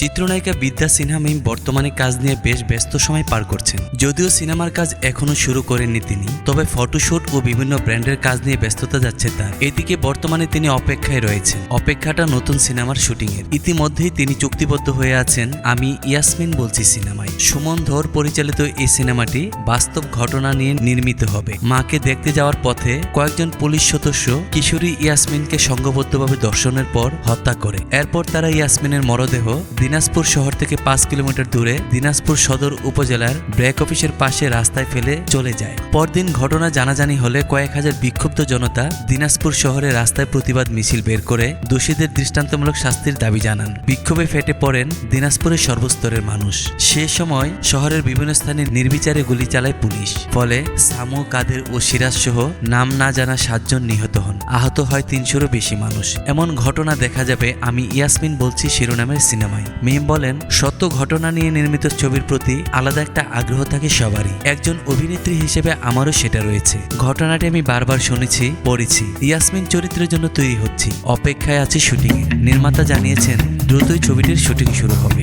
চিত্রনায়িকা বিদ্যা সিনহা মিম বর্তমানে কাজ নিয়ে বেশ ব্যস্ত সময় পার করছেন। যদিও সিনেমার কাজ এখনো শুরু করেননি তিনি, তবে ফটোশুট ও বিভিন্ন ব্র্যান্ডের কাজ নিয়ে ব্যস্ততা যাচ্ছে তার। এদিকে বর্তমানে তিনি অপেক্ষায় রয়েছেন, অপেক্ষাটা নতুন সিনেমার শুটিংয়ের। ইতিমধ্যেই তিনি চুক্তিবদ্ধ হয়ে আছেন আমি ইয়াসমিন বলছি সিনেমায়। সুমন ধর পরিচালিত এই সিনেমাটি বাস্তব ঘটনা নিয়ে নির্মিত হবে। মাকে দেখতে যাওয়ার পথে কয়েকজন পুলিশ সদস্য কিশোরী ইয়াসমিনকে সংঘবদ্ধভাবে ধর্ষণের পর হত্যা করে। এরপর তারা ইয়াসমিনের মরদেহ দিনাজপুর শহর থেকে 5 কিলোমিটার দূরে দিনাজপুর সদর উপজেলার ব্র্যাক অফিসের পাশে রাস্তায় ফেলে চলে যায়। পরদিন ঘটনা জানাজানি হলে কয়েক হাজার বিক্ষুব্ধ জনতা দিনাজপুর শহরে রাস্তায় প্রতিবাদ মিছিল বের করে দোষীদের দৃষ্টান্তমূলক শাস্তির দাবি জানান। বিক্ষোভে ফেটে পড়েন দিনাজপুরের সর্বস্তরের মানুষ। সে সময় শহরের বিভিন্ন স্থানে নির্বিচারে গুলি চালায় পুলিশ। ফলে সামু, কাদের ও সিরাজ সহ নাম না জানা 7 জন নিহত হন। আহত হয় 300-রও বেশি মানুষ। এমন ঘটনা দেখা যাবে আমি ইয়াসমিন বলছি শিরোনামের সিনেমায়। মিম বলেন, সত্য ঘটনা নিয়ে নির্মিত ছবির প্রতি আলাদা একটা আগ্রহ থাকে সবারই। একজন অভিনেত্রী হিসেবে আমারও সেটা রয়েছে। ঘটনাটি আমি বারবার শুনেছি, পড়েছি। ইয়াসমিন চরিত্রের জন্য তৈরি হচ্ছি, অপেক্ষায় আছি শুটিংয়ে। নির্মাতা জানিয়েছেন দ্রুতই ছবিটির শুটিং শুরু হবে।